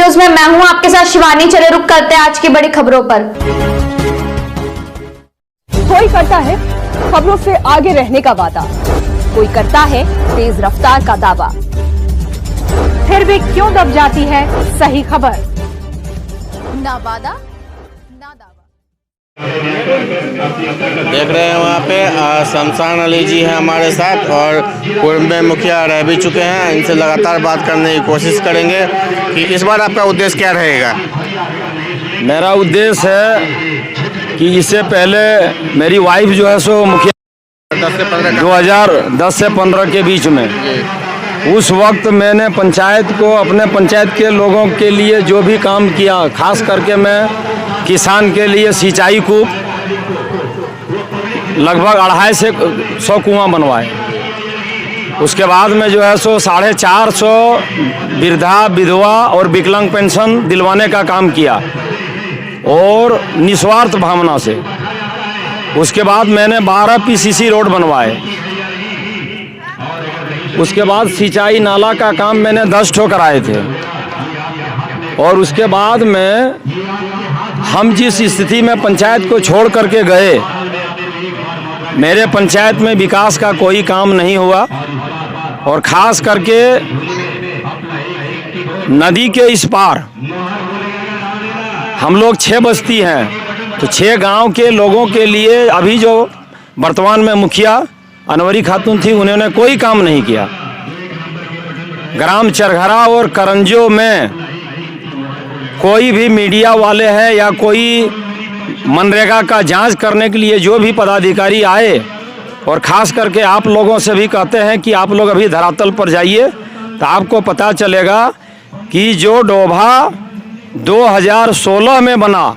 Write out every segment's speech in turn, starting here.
News में मैं हूं आपके साथ शिवानी। चले रुक करते हैं आज की बड़ी खबरों पर। कोई करता है खबरों से आगे रहने का वादा, कोई करता है तेज रफ्तार का दावा, फिर भी क्यों दब जाती है सही खबर? ना वादा ना दावा। देख रहे हैं वहाँ पे शमशान अली जी हैं हमारे साथ और पूर्व में मुखिया रह भी चुके हैं। इनसे लगातार बात करने की कोशिश करेंगे कि इस बार आपका उद्देश्य क्या रहेगा। मेरा उद्देश्य है कि इससे पहले मेरी वाइफ जो है सो मुखिया 2010 से 15 के बीच में, उस वक्त मैंने पंचायत को, अपने पंचायत के लोगों के लिए जो भी काम किया, खास करके मैं किसान के लिए सिंचाई कूप लगभग 250 कुआं बनवाए। उसके बाद में जो है सो 450 वृद्धा विधवा और विकलांग पेंशन दिलवाने का काम किया और निस्वार्थ भावना से। उसके बाद मैंने 12 पीसीसी रोड बनवाए। उसके बाद सिंचाई नाला का काम मैंने 10 ठो कराए थे। और उसके बाद में हम जिस स्थिति में पंचायत को छोड़ करके गए, मेरे पंचायत में विकास का कोई काम नहीं हुआ। और ख़ास करके नदी के इस पार हम लोग 6 बस्ती हैं, तो 6 गांव के लोगों के लिए अभी जो वर्तमान में मुखिया अनवरी खातून थी, उन्होंने कोई काम नहीं किया। ग्राम चरघरा और करंजो में कोई भी मीडिया वाले हैं या कोई मनरेगा का जांच करने के लिए जो भी पदाधिकारी आए, और ख़ास करके आप लोगों से भी कहते हैं कि आप लोग अभी धरातल पर जाइए तो आपको पता चलेगा कि जो डोभा 2016 में बना,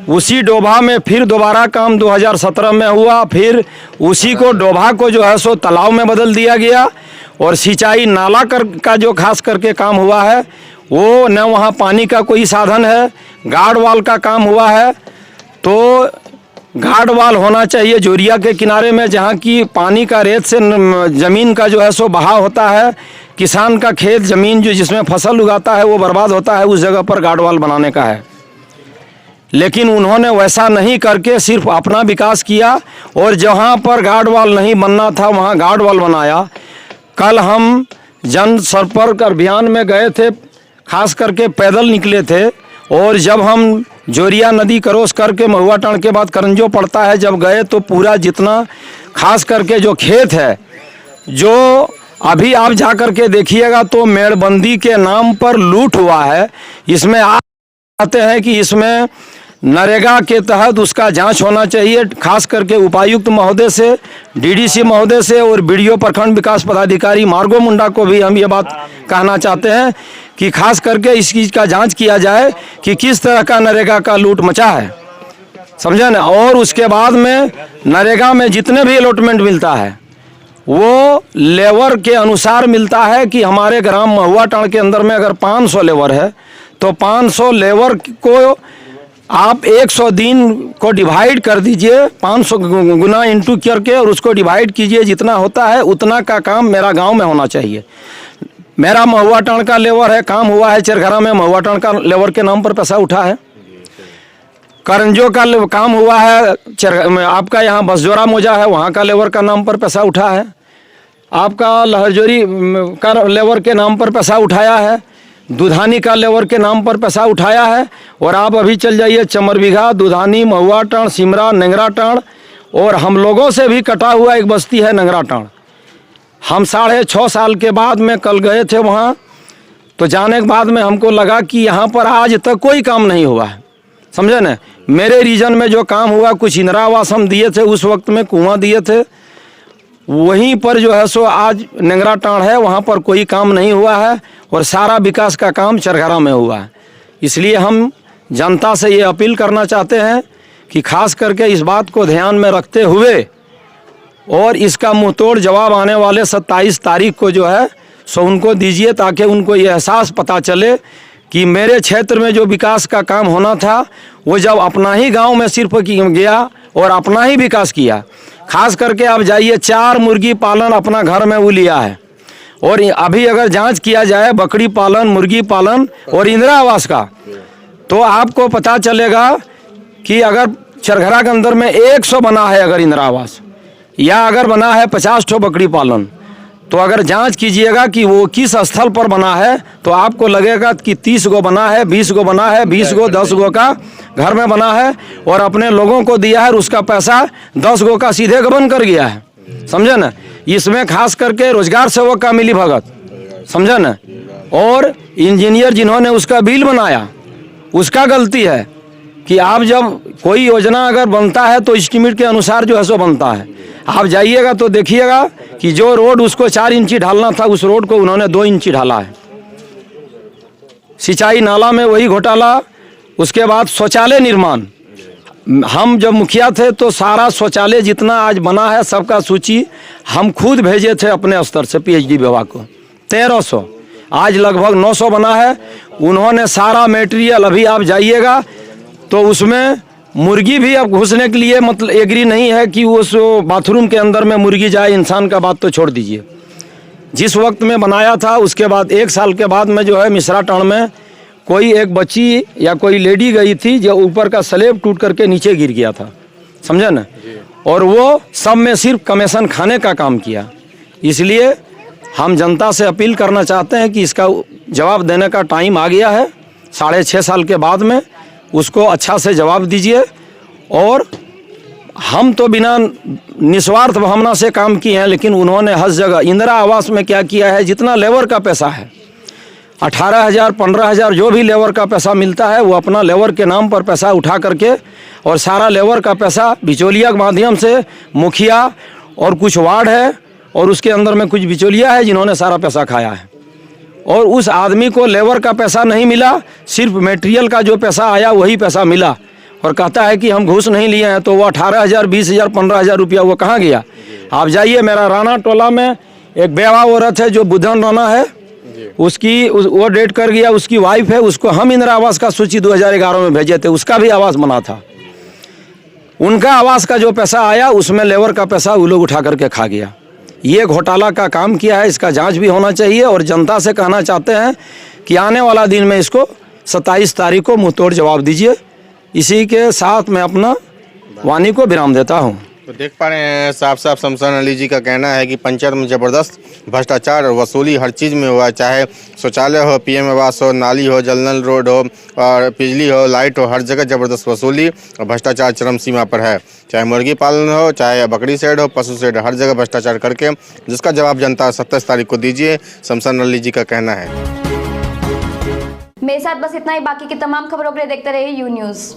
उसी डोभा में फिर दोबारा काम 2017 में हुआ। फिर उसी को डोभा को जो है सो तालाब में बदल दिया गया। और सिंचाई नाला का जो खास करके काम हुआ है, वो न वहाँ पानी का कोई साधन है। गार्ड वाल का काम हुआ है, तो गार्ड वाल होना चाहिए जोरिया के किनारे में, जहाँ की पानी का रेत से ज़मीन का जो है सो बहाव होता है। किसान का खेत ज़मीन जो जिसमें फसल उगाता है वो बर्बाद होता है, उस जगह पर गार्ड वाल बनाने का है। लेकिन उन्होंने वैसा नहीं करके सिर्फ अपना विकास किया, और जहाँ पर गार्ड वाल नहीं बनना था वहाँ गार्ड वाल बनाया। कल हम जन संपर्क अभियान में गए थे, खास करके पैदल निकले थे। और जब हम जोरिया नदी क्रॉस करके महुआ टाण के बाद करंजो पड़ता है, जब गए तो पूरा जितना खास करके जो खेत है, जो अभी आप जा कर के देखिएगा तो मेड़बंदी के नाम पर लूट हुआ है। इसमें आप कहते हैं कि इसमें नरेगा के तहत उसका जांच होना चाहिए, खास करके उपायुक्त महोदय से, डीडीसी महोदय से और बीडीओ प्रखंड विकास पदाधिकारी मार्गो मुंडा को भी हम ये बात कहना चाहते हैं कि खास करके इस चीज़ का जांच किया जाए कि किस तरह का नरेगा का लूट मचा है, समझे ना। और उसके बाद में नरेगा में जितने भी अलॉटमेंट मिलता है वो लेबर के अनुसार मिलता है। कि हमारे ग्राम महुआ टाण के अंदर में अगर 500 लेबर है तो 500 लेबर को आप 100 दिन को डिवाइड कर दीजिए, 500 गुना इंटू करके, और उसको डिवाइड कीजिए, जितना होता है उतना का काम मेरा गांव में होना चाहिए। मेरा महुआ टाण का लेबर है, काम हुआ है चरघरा में, महुआ टाण का लेबर के नाम पर पैसा उठा है। करंजो का काम हुआ है, आपका यहाँ बसजोरा मोजा है, वहाँ का लेबर का नाम पर पैसा उठा है। आपका लहरजोरी का लेबर के नाम पर पैसा उठाया है। दुधानी का लेबर के नाम पर पैसा उठाया है। और आप अभी चल जाइए चमरबिघा, दुधानी, महुआ टाण, सिमरा, नेंगरा टाण, और हम लोगों से भी कटा हुआ एक बस्ती है नेंगरा टाण। हम 6.5 साल के बाद में कल गए थे वहाँ, तो जाने के बाद में हमको लगा कि यहाँ पर आज तक कोई काम नहीं हुआ है, समझे न। मेरे रीजन में जो काम हुआ, कुछ इंदिरा आवास हम दिए थे, उस वक्त में कुआं दिए थे, वहीं पर जो है सो आज नेंगरा टाण है, वहाँ पर कोई काम नहीं हुआ है। और सारा विकास का काम चरघरा में हुआ है। इसलिए हम जनता से ये अपील करना चाहते हैं कि खास करके इस बात को ध्यान में रखते हुए, और इसका मुंहतोड़ जवाब आने वाले 27 तारीख को जो है सो उनको दीजिए, ताकि उनको ये एहसास पता चले कि मेरे क्षेत्र में जो विकास का काम होना था, वो जब अपना ही गांव में सिर्फ गया और अपना ही विकास किया। खास करके आप जाइए, 4 मुर्गी पालन अपना घर में वो लिया है, और अभी अगर जांच किया जाए बकरी पालन, मुर्गी पालन और इंदिरा आवास का, तो आपको पता चलेगा कि अगर चरघरा के अंदर में 100 बना है अगर इंदिरा आवास, या अगर बना है 50 ठो बकरी पालन, तो अगर जांच कीजिएगा कि वो किस स्थल पर बना है, तो आपको लगेगा कि 30 गो बना है, 20 गो बना है, 20 गो 10 गो का घर में बना है और अपने लोगों को दिया है, उसका पैसा 10 गो का सीधे गबन कर गया है। समझे ना? इसमें खास करके रोजगार सेवक का मिली भगत, समझे ना? और इंजीनियर जिन्होंने उसका बिल बनाया उसका गलती है कि आप जब कोई योजना अगर बनता है तो एस्टीमेट के अनुसार जो है सो बनता है। आप जाइएगा तो देखिएगा कि जो रोड उसको 4 इंची ढालना था उस रोड को उन्होंने 2 इंची ढाला है। सिंचाई नाला में वही घोटाला। उसके बाद शौचालय निर्माण, हम जब मुखिया थे तो सारा शौचालय जितना आज बना है सबका सूची हम खुद भेजे थे अपने स्तर से पीएचडी विभाग को। 1300, आज लगभग 900 बना है। उन्होंने सारा मटेरियल, अभी आप जाइएगा तो उसमें मुर्गी भी अब घुसने के लिए मतलब एग्री नहीं है कि उस बाथरूम के अंदर में मुर्गी जाए। इंसान का बात तो छोड़ दीजिए। जिस वक्त में बनाया था उसके बाद 1 साल के बाद में जो है मिश्रा टाउन में कोई एक बच्ची या कोई लेडी गई थी जो ऊपर का स्लैब टूट करके नीचे गिर गया था, समझे ना? और वो सब में सिर्फ कमीशन खाने का काम किया। इसलिए हम जनता से अपील करना चाहते हैं कि इसका जवाब देने का टाइम आ गया है। 6.5 साल के बाद में उसको अच्छा से जवाब दीजिए। और हम तो बिना निस्वार्थ भावना से काम किए हैं, लेकिन उन्होंने हर जगह इंदिरा आवास में क्या किया है, जितना लेबर का पैसा है 18,000 15,000 जो भी लेबर का पैसा मिलता है वो अपना लेबर के नाम पर पैसा उठा करके और सारा लेबर का पैसा बिचौलिया के माध्यम से मुखिया और कुछ वार्ड है और उसके अंदर में कुछ बिचौलिया है जिन्होंने सारा पैसा खाया है। और उस आदमी को लेबर का पैसा नहीं मिला, सिर्फ मटेरियल का जो पैसा आया वही पैसा मिला। और कहता है कि हम घूस नहीं लिए हैं, तो वो 18,000 20,000 15,000 रुपया वो कहाँ गया? आप जाइए, मेरा राणा टोला में एक बेवा औरत है जो बुधन राणा है, उसकी वो डेट कर गया, उसकी वाइफ है, उसको हम इंदिरा आवास का सूची 2011 में भेजे थे, उसका भी आवास बना था। उनका आवास का जो पैसा आया उसमें लेबर का पैसा वो लोग उठा करके खा गया। ये घोटाला का काम किया है, इसका जांच भी होना चाहिए। और जनता से कहना चाहते हैं कि आने वाला दिन में इसको 27 तारीख को मुंहतोड़ जवाब दीजिए। इसी के साथ मैं अपना वाणी को विराम देता हूँ। तो देख पा रहे हैं साफ साफ शमशान अली जी का कहना है कि पंचायत में ज़बरदस्त भ्रष्टाचार और वसूली हर चीज़ में हुआ है, चाहे शौचालय हो, पीएम आवास हो, नाली हो, जल नल रोड हो और बिजली हो, लाइट हो, हर जगह ज़बरदस्त वसूली और भ्रष्टाचार चरम सीमा पर है। चाहे मुर्गी पालन हो, चाहे बकरी शेड हो, पशु शेड, हर जगह भ्रष्टाचार करके जिसका जवाब जनता 27 तारीख को दीजिए, शमशान अली जी का कहना है। मेरे साथ बस इतना ही। बाकी की तमाम खबरों के लिए देखते रहिए यू न्यूज़।